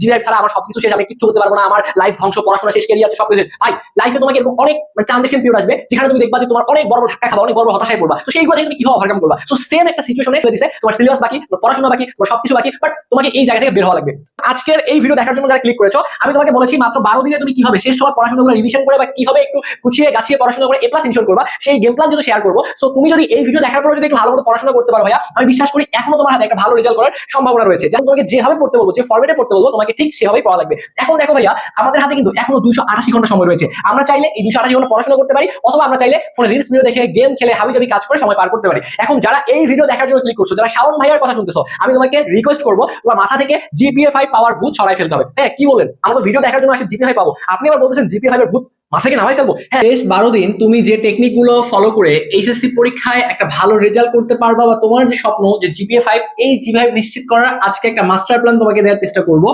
GPA ছাড়া আমার সবকিছু শেষ, আমি কিছু করতে পারবো না, আমার লাইফ ধ্বংস, পড়াশোনা শেষ, ক্যারিয়ার সবকিছু শেষ। ভাই লাইফে তোমাকে এরকম অনেক ট্রানজেকশন পিরিয়ড আসবে যেখানে তুমি দেখবা যে তোমার অনেক বড় ধাক্কা খাবা, অনেক বড় হতাশায় পড়বা। তো সেইগুলো থেকে তুমি কিভাবে ওভারকাম করবা? সো সেম একটা সিচুয়েশনে দিছে, তোমার সিলেবাস বাকি, তোমার পড়াশোনা বাকি, তোমার সবকিছু বাকি, বাট তোমাকে এই জায়গা থেকে বের হওয়া লাগবে। আজকের এই ভিডিও দেখার জন্য যারা ক্লিক করেছো, আমি তোমাকে বলেছি মাত্র 12 দিনে তুমি কিভাবে শেষ সময় পড়াশোনাগুলো রিভিশন করে বা কিভাবে একটু গুছিয়ে গাছিয়ে পড়াশোনা করে A+ ইনশিওর করবা, সেই গেম প্ল্যান যদি শেয়ার করবো। সো তুমি যদি এই ভিডিও দেখার পরে যদি একটু ভালো মতো পড়াশোনা করতে পারো ভাইয়া, আমি বিশ্বাস করি এখনো তোমার হাতে একটা ভালো রেজাল্ট করার সম্ভাবনা রয়েছে। যেমন তোমাকে যেভাবে পড়তে বলবো, যে ফরম্যাটে পড়তে বলবো, তোমাকে ঠিক সেভাবেই পড়া লাগবে। এখন দেখো ভাইয়া, আমাদের হাতে কিন্তু এখনো 288 ঘন্টা সময় রয়েছে। আমরা চাইলে এই 288 ঘন্টা পড়াশোনা করতে পারি, অথবা আমরা চাইলে ফোনে রিলস ভিডিও দেখে, গেম খেলে, হাবিজাবি কাজ করে সময় পার করতে পারি। এখন যারা এই ভিডিও দেখার জন্য ক্লিক করছো, যারা শাওন ভাইয়ার কথা শুনতেছো, আমি তোমাকে রিকোয়েস্ট করবো তোমার মাথা থেকে GPA 5 পাওয়ার ভূত ছড়াই ফেলতে হবে। হ্যাঁ, কি বলেন? আমরা তো ভিডিও দেখার জন্য আসলে GPA 5 পাবো, আপনি আবার বলতেছেন GPA 5 এর ভূত মাসাকে নামাই ফেলবো? হ্যাঁ, শেষ 12 দিন তুমি যে টেকনিক গুলো ফলো করে এইচএসসি পরীক্ষায় একটা ভালো রেজাল্ট করতে পারবা, বা তোমার যে স্বপ্ন যে GPA 5, এই GPA 5 নিশ্চিত করার আজকে একটা মাস্টার প্ল্যান তোমাকে দেওয়ার চেষ্টা করব।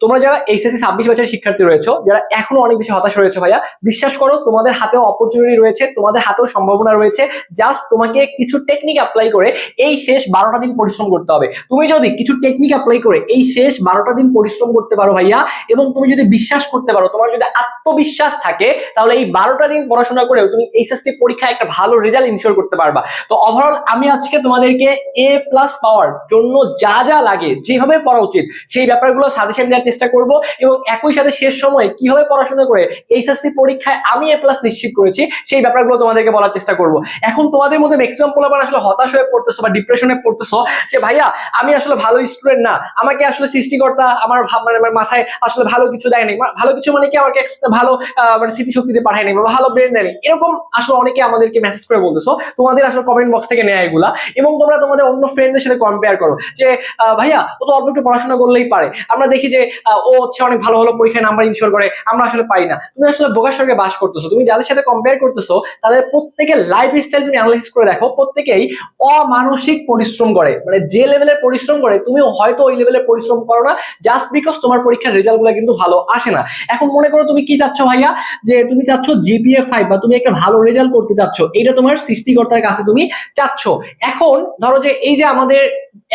তোমরা যারা এইচএসসি 26 বছরের শিক্ষার্থী রয়েছো, যারা এখনো অনেক বেশি হতাশ রয়েছে ভাইয়া, বিশ্বাস করো তোমাদের হাতেও অপরচুনিটি রয়েছে, তোমাদের হাতেও সম্ভাবনা রয়েছে। জাস্ট তোমাকে কিছু টেকনিক অ্যাপ্লাই করে এই শেষ 12টা দিন পরিশ্রম করতে হবে। তুমি যদি কিছু টেকনিক অ্যাপ্লাই করে এই শেষ 12টা দিন পরিশ্রম করতে পারো ভাইয়া, এবং তুমি যদি বিশ্বাস করতে পারো, তোমার যদি আত্মবিশ্বাস থাকে, তাহলে এই 12টা দিন পড়াশোনা করেও তুমি এইচএসসি পরীক্ষায় একটা ভালো রেজাল্ট ইনশিওর করতে পারবা। তো ওভারঅল আমি আজকে তোমাদেরকে A+ পাওয়ার জন্য যা যা লাগে, যেভাবে পড়া উচিত, সেই ব্যাপারগুলো সাজেশন দেওয়ার চেষ্টা করব, এবং একই সাথে শেষ সময়ে কিভাবে পড়াশোনা করে এইচএসসি পরীক্ষায় আমি A+ নিশ্চিত করেছি, সেই ব্যাপারগুলো তোমাদেরকে বলার চেষ্টা করব। এখন তোমাদের মধ্যে ম্যাক্সিমাম পোলাপান আসলে হতাশ হয়ে পড়তেছো বা ডিপ্রেশনে পড়তেছো যে ভাইয়া আমি আসলে ভালো স্টুডেন্ট না, আমাকে আসলে সৃষ্টিকর্তা আমার আমার মাথায় আসলে ভালো কিছু দেয়নি। ভালো কিছু মানে কি, আমাকে ভালো মানে স্মৃতিশক্তিতে পাঠায় নাই বা ভালো ব্রেন দেয়নি, এরকম আসলে অনেকে আমাদেরকে মেসেজ করে বলতেছো। তোমাদের আসলে কমেন্ট বক্স থেকে নেয় এগুলা, এবং তোমরা তোমাদের অন্য ফ্রেন্ডদের সাথে কম্পেয়ার করো যে ভাইয়া ও তো অল্প একটু পড়াশোনা করলেই পারে, আমরা দেখি যে ও হচ্ছে অনেক ভালো ভালো পরীক্ষায় নাম্বার ইনশিওর করে, আমরা আসলে পাই না। তুমি আসলে বোকার সঙ্গে বাস করতেছো। তুমি যাদের সাথে কম্পেয়ার করতেছো তাদের প্রত্যেকের লাইফ স্টাইল তুমি অ্যানালাইসিস করে দেখো, প্রত্যেকেই অমানসিক পরিশ্রম করে। মানে যে লেভেলের পরিশ্রম করে, তুমি হয়তো ওই লেভেলের পরিশ্রম করো না, জাস্ট বিকজ তোমার পরীক্ষার রেজাল্ট গুলো কিন্তু ভালো আসে না। এখন মনে করো তুমি কি চাচ্ছ ভাইয়া, যে তুমি চাচ্ছ GPA 5 বা তুমি একটা ভালো রেজাল্ট করতে চাচ্ছ, এটা তোমার সৃষ্টিকর্তার কাছে তুমি চাচ্ছ। এখন ধরো যে এই যে আমাদের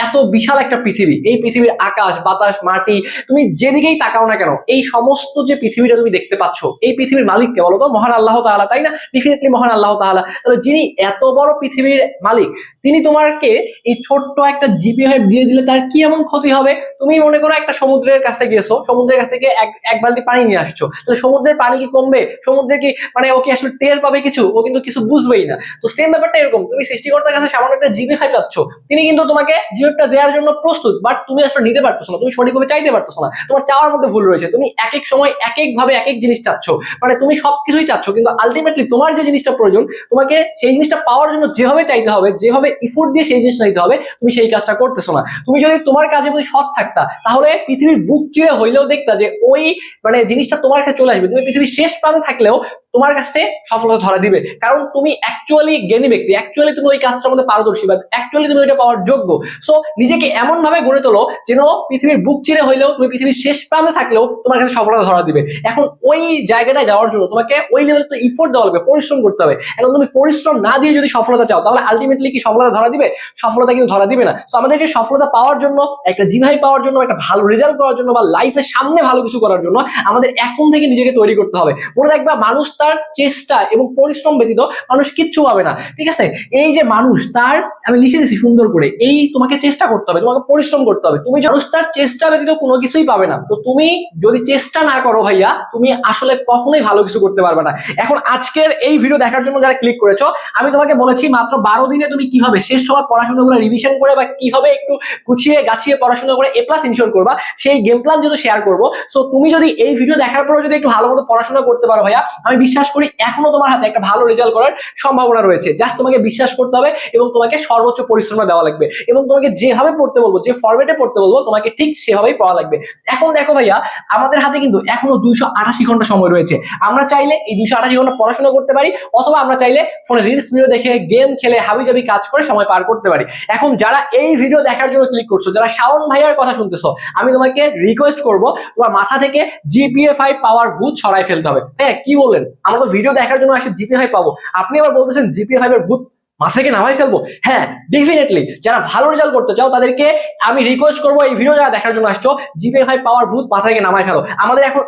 এত বিশাল একটা পৃথিবী, এই পৃথিবীর আকাশ বাতাস মাটি, তুমি যেদিকেই তাকাও না কেন, এই সমস্ত যে পৃথিবীটা তুমি দেখতে পাচ্ছ, এই পৃথিবীর মালিক কে বলো তো? মহান আল্লাহ তাআলা, তাই না? ডেফিনেটলি মহান আল্লাহ তাআলা। তাহলে যিনি এত বড় পৃথিবীর মালিক, তিনি তোমাকে এই ছোট্ট একটা GPA 5 দিয়ে দিলে তার কি এমন ক্ষতি হবে? তুমি মনে করো একটা সমুদ্রের কাছে গেছো, সমুদ্রের কাছ থেকে এক বালতি পানি নিয়ে আসছো, তাহলে সমুদ্রের পানি কি কমবে? সমুদ্রে কি মানে ও কি আসলে টের পাবে কিছু? ও কিন্তু কিছু বুঝবেই না। তো সেম ব্যাপারটা এরকম, তুমি সৃষ্টিকর্তার কাছে সামান্য একটা GPA 5 পাচ্ছ, তিনি কিন্তু তোমাকে GPA দেওয়ার জন্য প্রস্তুত, বাট তুমি আসলে নিতে পারতেছো না, তুমি সঠিকভাবে চাইতে পারতেছো না, তোমার চাওয়ার মধ্যে ভুল রয়েছে। তুমি এক এক সময় এক এক ভাবে এক এক জিনিস চাচ্ছ, মানে তুমি সবকিছুই চাচ্ছ, কিন্তু আলটিমেটলি তোমার যে জিনিসটা প্রয়োজন, তোমাকে সেই জিনিসটা পাওয়ার জন্য যেভাবে চাইতে হবে, যেভাবে ইফোর্ট দিয়ে সেই জিনিসটা নিতে হবে, তুমি সেই কাজটা করতেছো না। তুমি যদি তোমার কাজে যদি সৎ থাকতা, তাহলে পৃথিবীর বুক চিরে হইলেও দেখতা যে ওই মানে জিনিসটা তোমার কাছে চলে আসবে। তুমি পৃথিবীর শেষ প্রান্তে থাকলেও তোমার কাছে সফলতা ধরা দিবে, কারণ তুমি অ্যাকচুয়ালি জ্ঞানী ব্যক্তি, অ্যাকচুয়ালি তুমি ওই কাজটার মধ্যে পারদর্শী, বা অ্যাকচুয়ালি তুমি ওইটা পাওয়ার যোগ্য। সো নিজেকে এমন ভাবে গড়ে তোলো যেন পৃথিবীর বুক চিরে হইলেও তুমি পৃথিবীর শেষ প্রান্তে থাকলেও তোমার কাছে সফলতা ধরা দিবে। এখন ওই জায়গাটায় যাওয়ার জন্য তোমাকে ওই লেভেলে তো ইফোর্ট দেওয়া লাগবে, পরিশ্রম করতে হবে। এখন তুমি পরিশ্রম না দিয়ে যদি সফলতা চাও, তাহলে আলটিমেটলি কি সফলতা ধরা দিবে? সফলতা কিন্তু ধরা দিবে না। তো আমাদেরকে সফলতা পাওয়ার জন্য, একটা GPA পাওয়ার জন্য, একটা ভালো রেজাল্ট করার জন্য, বা লাইফের সামনে ভালো কিছু করার জন্য আমাদের এখন থেকে নিজেকে তৈরি করতে হবে। মনে রাখবা, মানুষ তার চেষ্টা এবং পরিশ্রম ব্যতীত মানুষ কিচ্ছু পাবে না, ঠিক আছে? এই যে মানুষ তার, আমি লিখে দিচ্ছি সুন্দর করে, এই তোমাকে চেষ্টা করতে হবে, তোমাকে পরিশ্রম করতে হবে। তুমি মানুষ তার চেষ্টা ব্যতীত কোনো কিছুই পাবে না। তো তুমি যদি চেষ্টা না করো ভাইয়া, তুমি আসলে কখনোই ভালো কিছু করতে পারবে না। এখন আজকের এই ভিডিও দেখার জন্য যারা ক্লিক করেছো, আমি তোমাকে বলেছি মাত্র 12 দিনে তুমি কিভাবে শেষ সময় পড়াশোনাগুলো রিভিশন করে বা কিভাবে একটু গুছিয়ে গাছিয়ে পড়াশোনা করে A+ ইনশিওর করবা, সেই গেম প্ল্যান যদি শেয়ার করবো। সো তুমি যদি এই ভিডিও দেখার পরে যদি একটু ভালো মতো পড়াশোনা করতে পারো ভাইয়া, আমি বিশ্বাস করি এখনো তোমার হাতে একটা ভালো রেজাল্ট করার সম্ভাবনা রয়েছে। জাস্ট তোমাকে বিশ্বাস করতে হবে, এবং তোমাকে সর্বোচ্চ পরিশ্রম দেওয়া লাগবে, এবং তোমাকে যেভাবে পড়তে বলবো, যে ফরম্যাটে পড়তে বলবো, তোমাকে ঠিক সেভাবেই পড়া লাগবে। এখন দেখো ভাইয়া, আমাদের হাতে কিন্তু এখনো 288 ঘন্টা সময় রয়েছে। আমরা চাইলে এই 288 ঘন্টা পড়াশোনা করতে পারি, অথবা আমরা চাইলে ফোনে রিলস ভিডিও দেখে, গেম খেলে, হাবিজাবি কাজ করে সময় পার করতে পারি। এখন যারা এই ভিডিও দেখার জন্য ক্লিক করছো, যারা শাওন ভাইয়ার কথা শুনতেছো, আমি তোমাকে রিকোয়েস্ট করবো তোমার মাথা থেকে GPA 5 পাওয়ার ভূত ছড়াই ফেলতে হবে। হ্যাঁ, কি বলেন? আমরা তো ভিডিও দেখার জন্য আসলে GPA 5 পাবো, আপনি আবার বলতেছেন GPA 5 এর ভূত মাথা থেকে নামাই ফেলবো? হ্যাঁ, ডেফিনেটলি। যারা ভালো রেজাল্ট করতে চাও তাদেরকে আমি রিকোয়েস্ট করবো, এই ভিডিও যারা দেখার জন্য আসছো, জিপিএ 5 পাওয়ার ভূত মাথা থেকে নামাই ফেলো। আমাদের এখন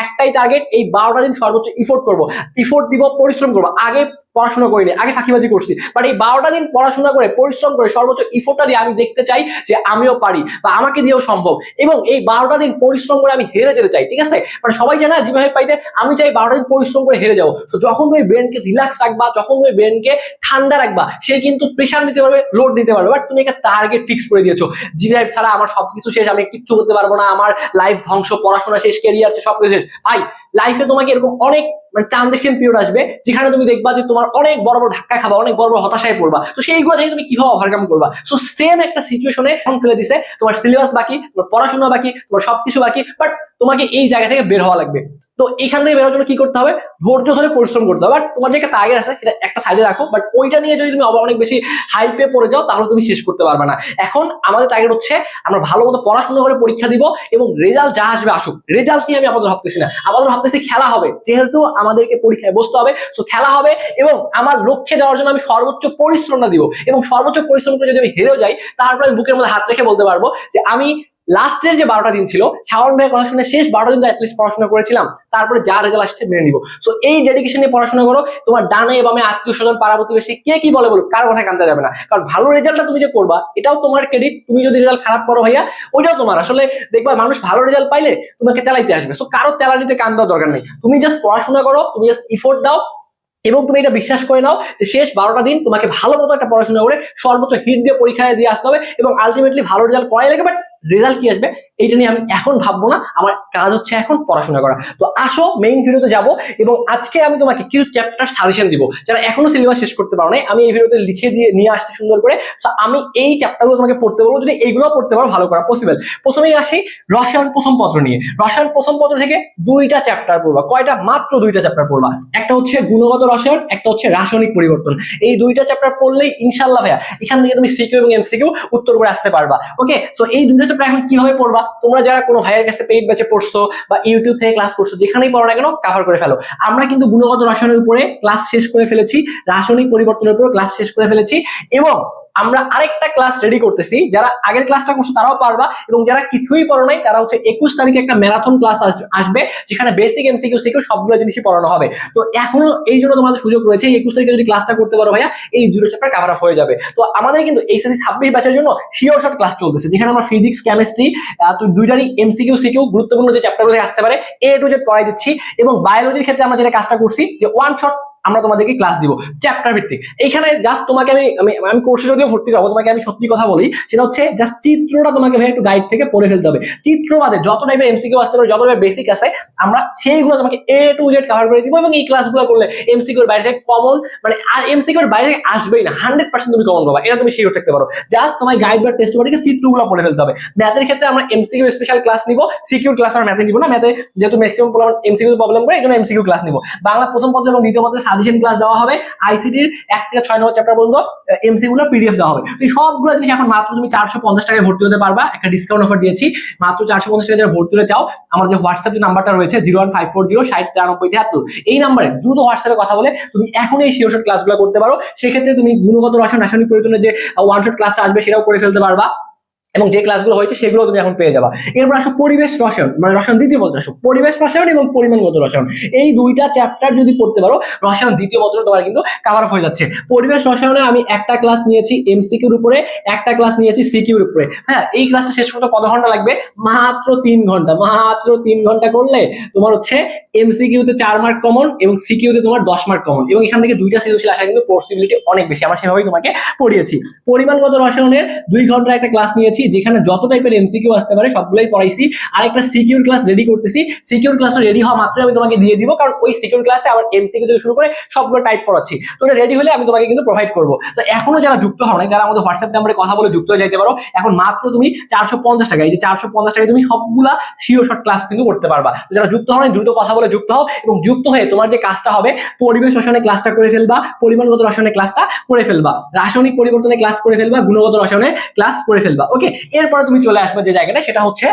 একটাই টার্গেট, এই 12টা দিন সর্বোচ্চ ইফোর্ট করবো, ইফোর্ট দিব, পরিশ্রম করবো। আগে পড়াশোনা করিনি, আগে ফাঁকিবাজি করছি, বাট এই 12টা দিন পড়াশোনা করে পরিশ্রম করে সর্বোচ্চ ইফোর্টটা দিয়ে আমি দেখতে চাই যে আমিও পারি বা আমাকে দিয়েও সম্ভব। এবং এই 12টা দিন পরিশ্রম করে আমি হেরে যেতে চাই, ঠিক আছে? মানে সবাই জানে জিপিএ 5 পাইতে, আমি চাই 12টা দিন পরিশ্রম করে হেরে যাবো। তো যখন তুমি ব্রেনকে রিল্যাক্স রাখবা, যখন তুমি ব্রেনকে ঠান্ডা রাখবা, সে কিন্তু প্রেশার নিতে পারবে, লোড নিতে পারবে। বাট তুমি একটা টার্গেট ফিক্স করে দিয়েছো, জিপিএ ছাড়া আমার সবকিছু শেষ, আমি কিচ্ছু করতে পারবো না, আমার লাইফ ধ্বংস, পড়াশোনা শেষ, ক্যারিয়ার শেষ, সবকিছু শেষ। ভাই, লাইফে তোমাকে এরকম অনেক ট্রানজেকশন পিরিয়ড আসবে যেখানে তুমি দেখবা যে তোমার অনেক বড় বড় ধাক্কা খাবা, অনেক বড় বড় হতাশায় পড়বা। তো সেইগুলো থেকে তুমি কিভাবে ওভারকাম করবা? সো সেম একটা সিচুয়েশনে ফেলে দিছে, তোমার সিলেবাস বাকি, তোমার পড়াশোনা বাকি, তোমার সবকিছু বাকি, বাট তোমাকে এই জায়গা থেকে বের হওয়া লাগবে। তো এখান থেকে বের হওয়ার জন্য কি করতে হবে? ধৈর্য ধরে পরিশ্রম করতে হবে। বাট তোমার যে একটা টার্গেট আছে সেটা একটা সাইডে রাখো, বাট ওইটা নিয়ে যদি তুমি অনেক বেশি হাইপে পড়ে যাও তাহলে তুমি শেষ করতে পারবে না। এখন আমাদের টার্গেট হচ্ছে আমরা ভালো মতো পড়াশোনা করে পরীক্ষা দিব, এবং রেজাল্ট যা আসবে আসুক। রেজাল্ট নিয়ে আমি আপাতত ভাবতেছি না, আপাতত ভাবতেছি খেলা হবে, যেহেতু আমাদেরকে পরীক্ষায় বসতে হবে, সো খেলা হবে। এবং আমার লক্ষ্যে যাওয়ার জন্য আমি সর্বোচ্চ পরিশ্রমটা দিব, এবং সর্বোচ্চ পরিশ্রম করে যদি আমি হেরেও যাই, তারপরে আমি বুকের মধ্যে হাত রেখে বলতে পারবো যে আমি লাস্টের যে 12টা দিন ছিল, শাওন ভাইয়ের কথা শুনে শেষ 12টা দিন তো অ্যাটলিস্ট পড়াশোনা করেছিলাম, তারপরে যা রেজাল্ট আসছে মেনে নিব। সো এই ডেডিকেশন নিয়ে পড়াশোনা করো। তোমার ডানে বামে আত্মীয় স্বজন, পাড়া প্রতিবেশী কে কি বলে বলুক, কারো কথা কানতে যাবে না, কারণ ভালো রেজাল্টটা তুমি যে করবা এটাও তোমার ক্রেডিট। তুমি যদি রেজাল্ট খারাপ করো ভাইয়া, ওইটাও তোমার। আসলে দেখবা মানুষ ভালো রেজাল্ট পাইলে তোমাকে তেলাইতে আসবে, সো কারো তেলানিতে কান দেওয়ার দরকার নেই। তুমি জাস্ট পড়াশোনা করো, তুমি জাস্ট ইফোর্ট দাও, এবং তুমি এটা বিশ্বাস করে নাও যে শেষ 12টা দিন তোমাকে ভালো মতো একটা পড়াশোনা করে সর্বোচ্চ হিট দিয়ে পরীক্ষায় দিয়ে আসতে হবে, এবং আলটিমেটলি ভালো রেজাল্ট করাই লাগে। বাট রেজাল্ট কি আসবে এইটা নিয়ে আমি এখন ভাববো না, আমার কাজ হচ্ছে এখন পড়াশোনা করা। তো আসো মেইন ভিডিওতে যাব, এবং আজকে আমি তোমাকে কিছু চ্যাপ্টার সাজেশন দিব যারা এখনো সিলেবাস শেষ করতে পারো নাই। আমি এই ভিডিওতে লিখে দিয়ে নিয়ে আসছি সুন্দর করে। আমি এই চ্যাপ্টারগুলো তোমাকে পড়তে বলবো, যদি এইগুলো পড়তে পারো ভালো করা পসিবল। প্রথমেই আসি রসায়ন প্রথম পত্র নিয়ে। রসায়ন প্রথম পত্র থেকে 2টা চ্যাপ্টার পড়বা। কয়টা? মাত্র 2টা চ্যাপ্টার পড়বা। একটা হচ্ছে গুণগত রসায়ন, একটা হচ্ছে রাসায়নিক পরিবর্তন। এই 2টা চ্যাপ্টার পড়লেই ইনশাআল্লাহ ভাইয়া এখান থেকে তুমি সিকিউ এবং এমসিকিউ উত্তর করে আসতে পারবা। ওকে, সো এই 2টা চ্যাপ্টার এখন কিভাবে পড়বা? তোমরা যারা কোনো ভাইয়ের কাছে পেইড ব্যাচে পড়ছো বা ইউটিউব থেকে ক্লাস করছো, যেখানেই পড়ো না কেন কভার করে ফেলো। আমরা কিন্তু গুণগত রসায়নের উপরে ক্লাস শেষ করে ফেলেছি, রাসায়নিক পরিবর্তনের উপরে ক্লাস শেষ করে ফেলেছি, এবং আমরা আরেকটা ক্লাস রেডি করতেছি। যারা আগের ক্লাসটা করছো তারাও পারবা, এবং যারা কিছুই পড়ো নাই তারা হচ্ছে 21 তারিখে একটা ম্যারাথন ক্লাস আসবে, যেখানে বেসিক এমসিকিউ সিকিউ সবগুলো জিনিসই পড়ানো হবে। তো এখনো এই জন্য তোমাদের সুযোগ রয়েছে, 21 তারিখে যদি ক্লাসটা করতে পারো ভাইয়া, এই 2টা চ্যাপ্টার কভার আপ হয়ে যাবে। তো আমাদের কিন্তু এইচএসসি 26 ব্যাচের জন্য শিওর শর্ট ক্লাস চলতেছে, যেখানে আমরা ফিজিক্স, কেমিস্ট্রি, তো 2টারই এমসিকিউ সিকিউ গুরুত্বপূর্ণ যে চ্যাপ্টারগুলো আসতে পারে A to Z পড়াই দিচ্ছি। এবং বায়োলজির ক্ষেত্রে আমরা যেটা কাজটা করছি যে ওয়ান শট আমরা তোমাদেরকে ক্লাস দিব চ্যাপ্টার ভিত্তিক। এইখানে জাস্ট তোমাকে আমি কোর্সে যদিও ভর্তি হবো, তোমাকে আমি সত্যি কথা বলি, সেটা হচ্ছে জাস্ট চিত্রটা তোমাকে ভাই একটু গাইড থেকে পড়ে ফেলতে হবে। চিত্র বাদে যত টাইপের এমসিকিউ আসতে পারে, যত টাইপের বেসিক আছে, আমরা সেইগুলো তোমাকে A to Z কভার করে দিব। এবং এই ক্লাসগুলো করলে এমসিকিউর বাইরে থেকে কমন, মানে এমসিকিউর বাইরে থেকে আসবেই না, 100% তুমি কমন পাবা, এটা তুমি শিওর থাকতে পারো। জাস্ট তোমার গাইড বা টেস্ট থেকে চিত্রগুলো পড়ে ফেলতে হবে। ম্যাথের ক্ষেত্রে আমরা এমসিকিউ স্পেশাল ক্লাস নিব, সিকিউর ক্লাস আমরা ম্যাথে নিব না। ম্যাথে যেহেতু ম্যাক্সিমাম এমসিকিউ প্রবলেম করে, এই জন্য এমসিকিউ ক্লাস নিব। বাংলা প্রথম পত্র এবং দ্বিতীয় পত্রের সাজেশন ক্লাস দেওয়া হবে। আইসিটির 1 থেকে 6 নম্বর চ্যাপ্টার পর্যন্ত এমসিকিউ গুলো পিডিএফ দেওয়া হবে। তো এই সবগুলো জিনিস এখন মাত্র তুমি 450 টাকায় ভর্তি হতে পারবা। একটা ডিসকাউন্ট অফার দিয়েছি, মাত্র 450 টাকা যারা ভর্তি হতে চাও, আমার যে হোয়াটসঅ্যাপ যে নাম্বারটা রয়েছে 01540609373, এই নাম্বারে দ্রুত হোয়াটসঅ্যাপে কথা বলে তুমি এখন এই শিওর শর্ট ক্লাসগুলো করতে পারো। সেক্ষেত্রে তুমি গুণগত রসায়ন, রাসায়নিক পরিবর্তনের যে ওয়ান শট ক্লাসটা আসবে সেটাও করে ফেলতে পারবা, এবং যে ক্লাসগুলো হয়েছে সেগুলো তুমি এখন পেয়ে যাবা। এরপর আসো পরিবেশ রসায়ন, মানে রসায়ন দ্বিতীয় পত্র আসো, পরিবেশ রসায়ন এবং পরিমাণগত রসায়ন। এই 2টা চ্যাপ্টার যদি পড়তে পারো, রসায়ন দ্বিতীয় পত্র তোমার কিন্তু কভার হয়ে যাচ্ছে। পরিবেশ রসায়নে আমি একটা ক্লাস নিয়েছি এমসিকিউর উপরে, একটা ক্লাস নিয়েছি সিকিউর উপরে। হ্যাঁ, এই ক্লাসটা শেষ করতে কত ঘন্টা লাগবে? মাত্র 3 ঘন্টা। মাত্র 3 ঘন্টা করলে তোমার হচ্ছে এমসিকিউতে 4 মার্ক কমন এবং সিকিউতে তোমার 10 মার্ক কমন, এবং এখান থেকে 2টা সৃজনশীল আসা কিন্তু পসিবিলিটি অনেক বেশি। আমরা সেভাবেই তোমাকে পড়িয়েছি। পরিমাণগত রসায়নের 2 ঘন্টার একটা ক্লাস নিয়েছি, যেখানে যত টাইপের এমসিকিউ আসতে পারে সবগুলাই পড়াইছি। আর একটা সিকিউর ক্লাস রেডি করতেছি। সিকিউর ক্লাসটা রেডি হওয়া মাত্র আমি তোমাকে দিয়ে দিব, কারণ ওই সিকিউর ক্লাসে আবার এমসিকিউ থেকে শুরু করে সবগুলো টাইপ পড়াচ্ছি। তো এটা রেডি হলে আমি তোমাকে কিন্তু প্রোভাইড করবো। তো এখনো যারা যুক্ত হও নাই, যারা আমাদের হোয়াটসঅ্যাপ নাম্বারে কথা বলে যুক্ত হয়ে যেতে পারো, এখন মাত্র তুমি 450 টাকা, এই যে 450 টাকায় তুমি সবগুলা শিওর শর্ট ক্লাস কিন্তু করতে পারবা। যারা যুক্ত হও নাই দ্রুত কথা বলে যুক্ত হও, এবং যুক্ত হয়ে তোমার যে কাজটা হবে, পরিবেশ রসায়নের ক্লাসটা করে ফেলবা, পরিমাণগত রসায়নের ক্লাসটা করে ফেলবা, রাসায়নিক পরিবর্তনের ক্লাস করে ফেলবা, গুণগত রসায়নের ক্লাস করে ফেলবা। ওকে, এরপরে তুমি চলে আসবে যে জায়গাটা, সেটা হচ্ছে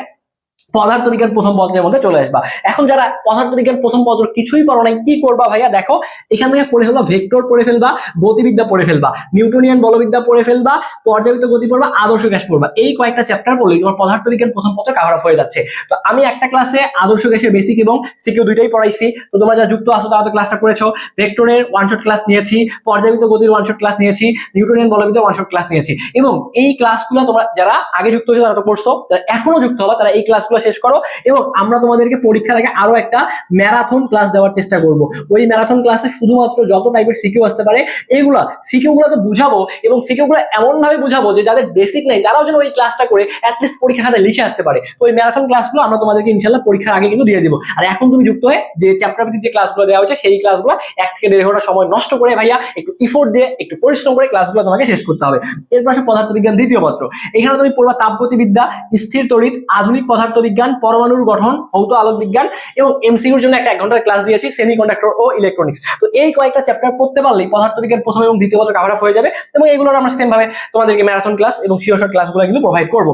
পদার্থবিজ্ঞান প্রথম পত্রের মধ্যে চলে আসবা। এখন যারা পদার্থবিজ্ঞান প্রথম পত্র কিছুই পড়ো নাই, কি করবা ভাইয়া? দেখো এখান থেকে পড়ে ফেলবা ভেক্টর পড়ে ফেলবা, গতিবিদ্যা পড়ে ফেলবা, নিউটনিয়ান বলবিদ্যা পড়ে ফেলবা, পর্যাবৃত্ত গতি পড়বা, আদর্শ গ্যাস পড়বা। এই কয়েকটা চ্যাপ্টার পড়লেই তোমার পদার্থবিজ্ঞান প্রথম পত্র কভার আপ হয়ে যাচ্ছে। তো আমি একটা ক্লাসে আদর্শ গ্যাসের বেসিক এবং সিকিউ দুইটাই পড়াইছি। তো তোমরা যারা যুক্ত আছো তারা তো ক্লাসটা করেছো। ভেক্টরের ওয়ান শট ক্লাস নিয়েছি, পর্যাবৃত্ত গতির ওয়ান শট ক্লাস নিয়েছি, নিউটনিয়ান বলবিদ্যার ওয়ান শট ক্লাস নিয়েছি। এবং এই ক্লাসগুলো তোমরা যারা আগে যুক্ত হয়েছে তারা তো করছো, যারা এখনো যুক্ত হবে তারা এই ক্লাসগুলো শেষ করো। এবং আমরা তোমাদেরকে পরীক্ষার আগে আরো একটা ম্যারাথন ক্লাস দেওয়ার চেষ্টা করব। ওই ম্যারাথন ক্লাসে শুধুমাত্র যত টাইপের সিকিউ আসতে পারে এইগুলা সিকিউ গুলো তো বুঝাবো, এবং সিকিউ গুলো এমন ভাবে বুঝাবো যে যাদের বেসিক নেই তারাও যেন ওই ক্লাসটা করে অ্যাটলিস্ট পরীক্ষার খাতায় লিখে আসতে পারে। তো ওই ম্যারাথন ক্লাসগুলো আমরা তোমাদেরকে ইনশাল্লাহ পরীক্ষার আগে কিন্তু দিয়ে দিব। আর এখন তুমি যুক্ত হয়ে যে চ্যাপ্টার ভিত্তিক যে ক্লাসগুলো দেওয়া হয়েছে সেই ক্লাসগুলো 1 থেকে 1.5 ঘন্টা সময় নষ্ট করে ভাইয়া একটু ইফোর্ট দিয়ে একটু পরিশ্রম করে ক্লাসগুলো তোমাকে শেষ করতে হবে। এরপর আসে পদার্থবিজ্ঞান দ্বিতীয় পত্র। এখানে তুমি পড়বা তাপগতিবিদ্যা, স্থির তড়িৎ, আধুনিক পদার্থবিজ্ঞান, পরমাণুর গঠন, ভৌত আলোক বিজ্ঞান, এবং এমসিকিউর জন্য একটা 1 ঘন্টার ক্লাস দিয়েছি সেমিকন্ডাক্টর ও ইলেকট্রনিক্স। তো এই কয়েকটা চ্যাপ্টার পড়তে পারলেই পদার্থবিজ্ঞান প্রথম এবং দ্বিতীয় বছর কভার আপ হয়ে যাবে। এবং এগুলোর আমরা সেম ভাবে তোমাদেরকে ম্যারাথন ক্লাস এবং শিওর শর্ট ক্লাসগুলো কিন্তু প্রোভাইড করব।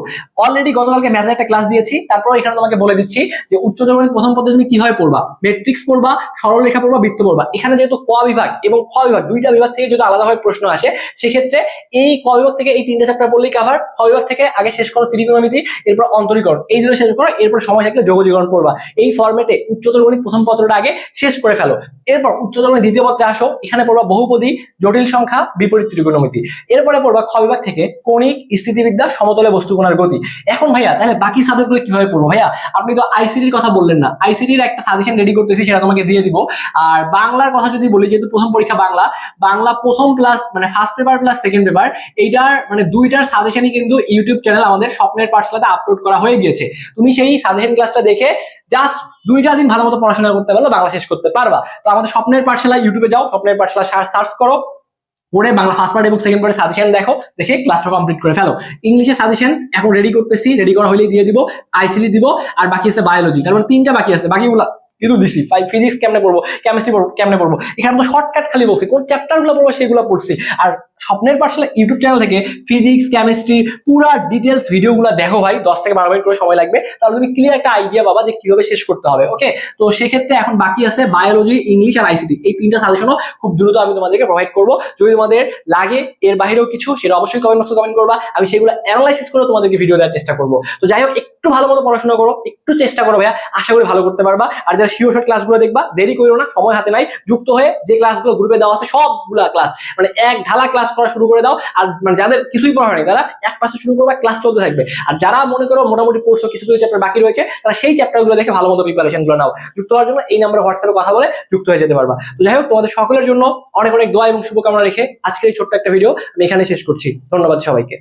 অলরেডি গতকালকে ম্যাথের একটা ক্লাস দিয়েছি, তারপর এখানে তোমাকে বলে দিচ্ছি যে উচ্চতর গণিত প্রথম পদ্ধতি তুমি কিভাবে পড়বা। ম্যাট্রিক্স পড়বা, সরল রেখা পড়বা, বৃত্ত পড়বা। এখানে যেহেতু ক বিভাগ এবং খ বিভাগ দুইটা বিভাগ থেকে যদি আলাদাভাবে প্রশ্ন আসে, সেক্ষেত্রে এই ক বিভাগ থেকে এই 3টে চ্যাপ্টার পড়লেই কভার। খ বিভাগ থেকে আগে শেষ করো ত্রিকোণমিতি, এরপর অন্তরীকরণ, এই দুটো শেষ করো, এরপর সময় থাকলে যোগজীকরণ পড়বা। এই ফরম্যাটে উচ্চতর গণিত প্রথম পত্রটা আগে শেষ করে ফেলো। এরপর উচ্চতর গণিত দ্বিতীয় পত্রে আসো, এখানে পড়বা বহুপদী, জটিল সংখ্যা, বিপরীত ত্রিকোণমিতি। এরপরে পড়বা খ বিভাগ থেকে কণিক, স্থিতিবিদ্যা, সমতলে বস্তুকণার গতি। এখন ভাইয়া তাহলে বাকি সাবজেক্টগুলো কিভাবে পড়বো? ভাইয়া আপনি তো আইসিটির কথা বললেন না, আইসিটির একটা সাজেশন রেডি করতেছি, সেটা তোমাকে দিয়ে দিব। আর বাংলার কথা যদি বলি, যেহেতু প্রথম পরীক্ষা বাংলা, বাংলা প্রথম প্লাস মানে first paper plus second paper, এইটার মানে দুইটার সাজেশনই কিন্তু ইউটিউব চ্যানেল আমাদের স্বপ্নের পাঠশালাতে আপলোড করা হয়ে গিয়েছে। তুমি সেই সাজেশন ক্লাসটা দেখে জাস্ট 2টা দিন ভালো মতো পড়াশোনা করতে পারলে বাংলা শেষ করতে পারবা। তো আমাদের স্বপ্নের পাঠশালা ইউটিউবে যাও, স্বপ্নের পাঠশালা সার্চ করো, পড়ে বাংলা ফার্স্ট পার্ট এবং সেকেন্ড পার্টের সাজেশন দেখো, দেখে ক্লাসটা কমপ্লিট করে ফেলো। ইংলিশের সাজেশন এখন রেডি করতেছি, রেডি করা হলেই দিয়ে দিব। আইসিটি দিব, আর বাকি আছে বায়োলজি, তার মানে 3টা বাকি আছে। বাকিগুলো কিন্তু দিছি। ফিজিক্স কেমনে পড়বো, কেমিস্ট্রি কেমনে পড়বো, এখানে তো শর্টকাট খালি বলছি, কোন চ্যাপ্টার গুলো পড়বো সেগুলো পড়ছি। আর স্বপ্নের পাঠশালা ইউটিউব চ্যানেল থেকে ফিজিক্স কেমিস্ট্রি পুরা ডিটেলস ভিডিওগুলো দেখো ভাই, 10 থেকে 12 মিনিট করে সময় লাগবে, তাহলে তুমি ক্লিয়ার একটা আইডিয়া পাবা যে কিভাবে শেষ করতে হবে। ওকে, তো সেক্ষেত্রে এখন বাকি আছে বায়োলজি, ইংলিশ আর আইসিটি। এই 3টা সাজেশনও খুব দ্রুত আমি তোমাদেরকে প্রোভাইড করবো। যদি তোমাদের লাগে এর বাইরেও কিছু, সেটা অবশ্যই কমেন্ট বক্সে কমেন্ট করবা, আমি সেগুলো অ্যানালাইসিস করে তোমাদেরকে ভিডিও দেওয়ার চেষ্টা করবো। তো যাই হোক, একটু ভালো মতো পড়াশোনা করো, একটু চেষ্টা করো ভাইয়া, আশা করি ভালো করতে পারবা। আর যারা শিওর শর্ট ক্লাসগুলো দেখবা, দেরি করো না, সময় হাতে নাই, যুক্ত হয়ে যে ক্লাসগুলো গ্রুপে দেওয়া আছে সবগুলা ক্লাস মানে এক ঢালা ক্লাস করা শুরু করে দাও। আর মানে যাদের কিছুই পড়া নেই তারা এক পাশে শুরু করবে, ক্লাস চলতে থাকবে। আর যারা মনে করো মোটামুটি পড়ছো, কিছু কিছু চ্যাপ্টার বাকি রয়েছে, তারা সেই চ্যাপ্টারগুলো দেখে ভালো মতো প্রিপারেশন গুলো নাও। যুক্ত হওয়ার জন্য এই নাম্বারে হোয়াটসঅ্যাপে কথা বলে যুক্ত হয়ে যেতে পারবা। তো যাই হোক, তোমাদের সকলের জন্য অনেক অনেক দোয়া এবং শুভকামনা রেখে আজকের এই ছোট্ট একটা ভিডিও আমি এখানে শেষ করছি। ধন্যবাদ সবাইকে।